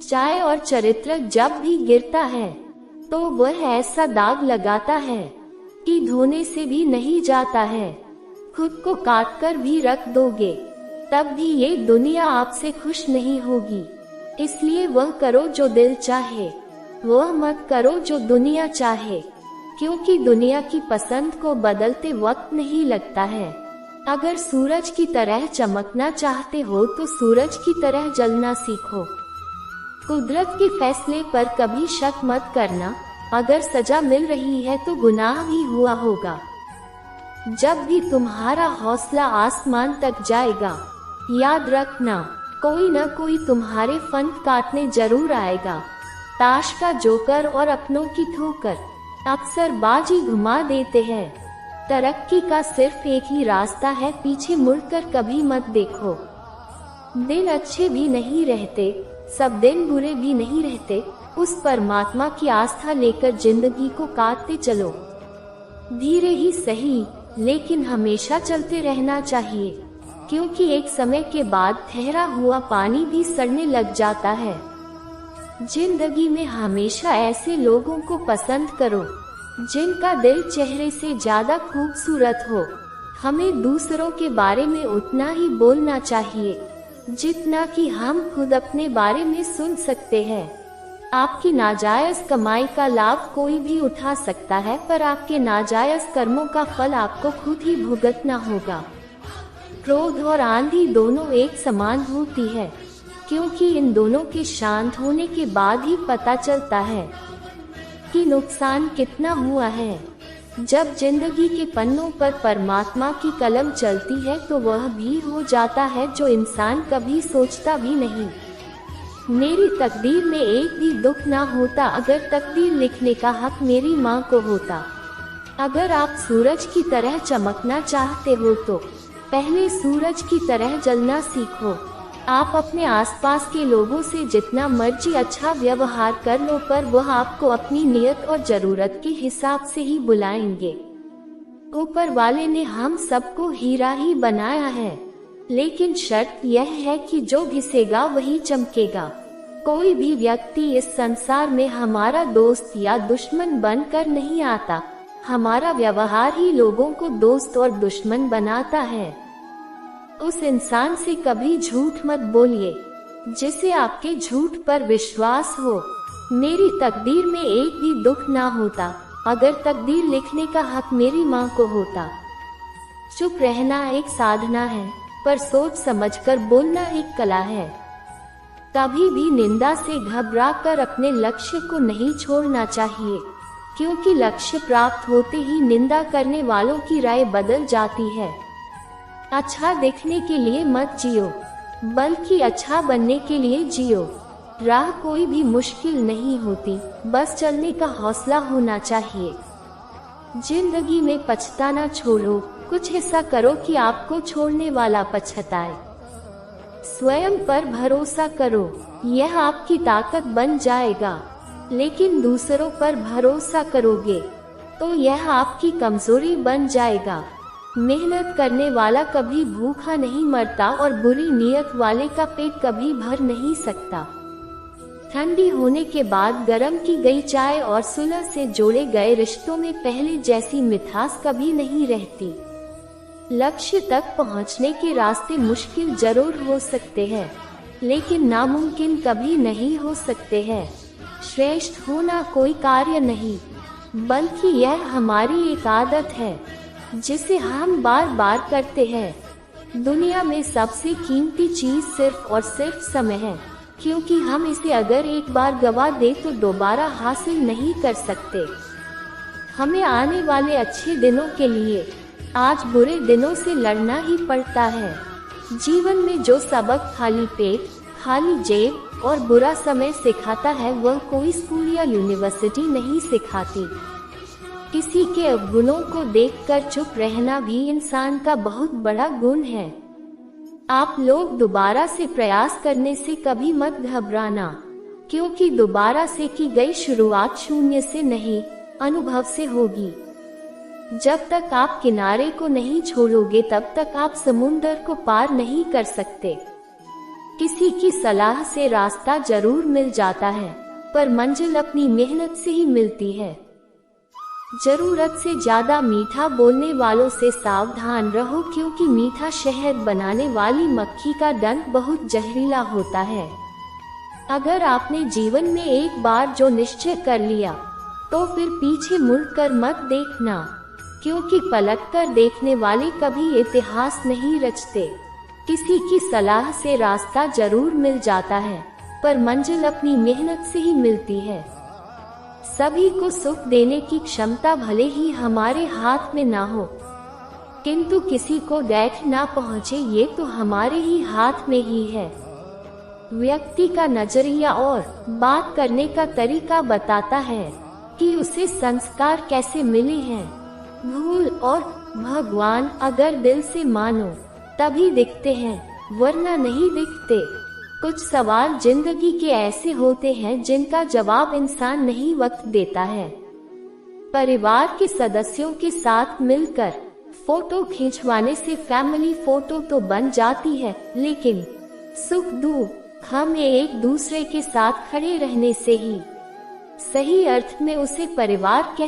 चाय और चरित्र जब भी गिरता है तो वह ऐसा दाग लगाता है कि धोने से भी नहीं जाता है। खुद को काट कर भी रख दोगे तब भी ये दुनिया आपसे खुश नहीं होगी। इसलिए वह करो जो दिल चाहे, वह मत करो जो दुनिया चाहे, क्योंकि दुनिया की पसंद को बदलते वक्त नहीं लगता है। अगर सूरज की तरह चमकना चाहते हो तो सूरज की तरह जलना सीखो। कुदरत के फैसले पर कभी शक मत करना, अगर सजा मिल रही है तो गुनाह भी हुआ होगा। जब भी तुम्हारा हौसला आसमान तक जाएगा, याद रखना कोई न कोई तुम्हारे फन काटने जरूर आएगा। ताश का जोकर और अपनों की ठोकर अक्सर बाजी घुमा देते हैं। तरक्की का सिर्फ एक ही रास्ता है, पीछे मुड़कर कभी मत देखो। दिन अच्छे भी नहीं रहते, सब दिन बुरे भी नहीं रहते। उस परमात्मा की आस्था लेकर जिंदगी को काटते चलो। धीरे ही सही, लेकिन हमेशा चलते रहना चाहिए, क्योंकि एक समय के बाद ठहरा हुआ पानी भी सड़ने लग जाता है। जिंदगी में हमेशा ऐसे लोगों को पसंद करो जिनका दिल चेहरे से ज्यादा खूबसूरत हो। हमें दूसरों के बारे में उतना ही बोलना चाहिए जितना कि हम खुद अपने बारे में सुन सकते हैं। आपकी नाजायज कमाई का लाभ कोई भी उठा सकता है, पर आपके नाजायज कर्मों का फल आपको खुद ही भुगतना होगा। क्रोध और आंधी दोनों एक समान होती है, क्योंकि इन दोनों के शांत होने के बाद ही पता चलता है कि नुकसान कितना हुआ है। जब जिंदगी के पन्नों पर परमात्मा की कलम चलती है तो वह भी हो जाता है जो इंसान कभी सोचता भी नहीं। मेरी तकदीर में एक भी दुख ना होता अगर तकदीर लिखने का हक मेरी माँ को होता। अगर आप सूरज की तरह चमकना चाहते हो तो पहले सूरज की तरह जलना सीखो। आप अपने आसपास के लोगों से जितना मर्जी अच्छा व्यवहार कर लो, पर वह आपको अपनी नियत और जरूरत के हिसाब से ही बुलाएंगे। ऊपर वाले ने हम सबको हीरा ही बनाया है, लेकिन शर्त यह है कि जो घिसेगा वही चमकेगा। कोई भी व्यक्ति इस संसार में हमारा दोस्त या दुश्मन बनकर नहीं आता, हमारा व्यवहार ही लोगों को दोस्त और दुश्मन बनाता है। उस इंसान से कभी झूठ मत बोलिए जिसे आपके झूठ पर विश्वास हो। मेरी तकदीर में एक भी दुख ना होता अगर तकदीर लिखने का हक मेरी माँ को होता। चुप रहना एक साधना है, पर सोच समझकर बोलना एक कला है। कभी भी निंदा से घबराकर अपने लक्ष्य को नहीं छोड़ना चाहिए, क्योंकि लक्ष्य प्राप्त होते ही निंदा करने वालों की राय बदल जाती है। अच्छा दिखने के लिए मत जियो, बल्कि अच्छा बनने के लिए जियो। राह कोई भी मुश्किल नहीं होती, बस चलने का हौसला होना चाहिए। जिंदगी में पछताना छोड़ो, कुछ ऐसा करो कि आपको छोड़ने वाला पछताए। स्वयं पर भरोसा करो, यह आपकी ताकत बन जाएगा। लेकिन दूसरों पर भरोसा करोगे तो यह आपकी कमजोरी बन जाएगा। मेहनत करने वाला कभी भूखा नहीं मरता और बुरी नीयत वाले का पेट कभी भर नहीं सकता। ठंडी होने के बाद गर्म की गई चाय और सुलह से जोड़े गए रिश्तों में पहले जैसी मिठास कभी नहीं रहती। लक्ष्य तक पहुंचने के रास्ते मुश्किल जरूर हो सकते हैं, लेकिन नामुमकिन कभी नहीं हो सकते हैं। श्रेष्ठ होना कोई कार्य नहीं, बल्कि यह हमारी एक आदत है जिसे हम बार बार करते हैं। दुनिया में सबसे कीमती चीज सिर्फ और सिर्फ समय है, क्योंकि हम इसे अगर एक बार गवा दे तो दोबारा हासिल नहीं कर सकते। हमें आने वाले अच्छे दिनों के लिए आज बुरे दिनों से लड़ना ही पड़ता है। जीवन में जो सबक खाली पेट, खाली जेब और बुरा समय सिखाता है, वह कोई स्कूल या यूनिवर्सिटी नहीं सिखाती। किसी के अवगुणों को देखकर चुप रहना भी इंसान का बहुत बड़ा गुण है। आप लोग दोबारा से प्रयास करने से कभी मत घबराना, क्योंकि दोबारा से की गई शुरुआत शून्य से नहीं, अनुभव से होगी। जब तक आप किनारे को नहीं छोड़ोगे तब तक आप समुंदर को पार नहीं कर सकते। किसी की सलाह से रास्ता जरूर मिल जाता है, पर मंजिल अपनी मेहनत से ही मिलती है। जरूरत से ज्यादा मीठा बोलने वालों से सावधान रहो, क्योंकि मीठा शहद बनाने वाली मक्खी का डंक बहुत जहरीला होता है। अगर आपने जीवन में एक बार जो निश्चय कर लिया, तो फिर पीछे मुड़कर मत देखना, क्योंकि पलटकर देखने वाले कभी इतिहास नहीं रचते। किसी की सलाह से रास्ता जरूर मिल जाता है, पर मंजिल अपनी मेहनत से ही मिलती है। सभी को सुख देने की क्षमता भले ही हमारे हाथ में ना हो, किंतु किसी को दैठ ना पहुँचे ये तो हमारे ही हाथ में ही है। व्यक्ति का नजरिया और बात करने का तरीका बताता है कि उसे संस्कार कैसे मिले हैं। भूल और भगवान अगर दिल से मानो तभी दिखते हैं, वरना नहीं दिखते। कुछ सवाल जिंदगी के ऐसे होते हैं जिनका जवाब इंसान नहीं वक्त देता है। परिवार के सदस्यों के साथ मिलकर फोटो खिंचवाने से फैमिली फोटो तो बन जाती है, लेकिन सुख दुख हमें एक दूसरे के साथ खड़े रहने से ही सही अर्थ में उसे परिवार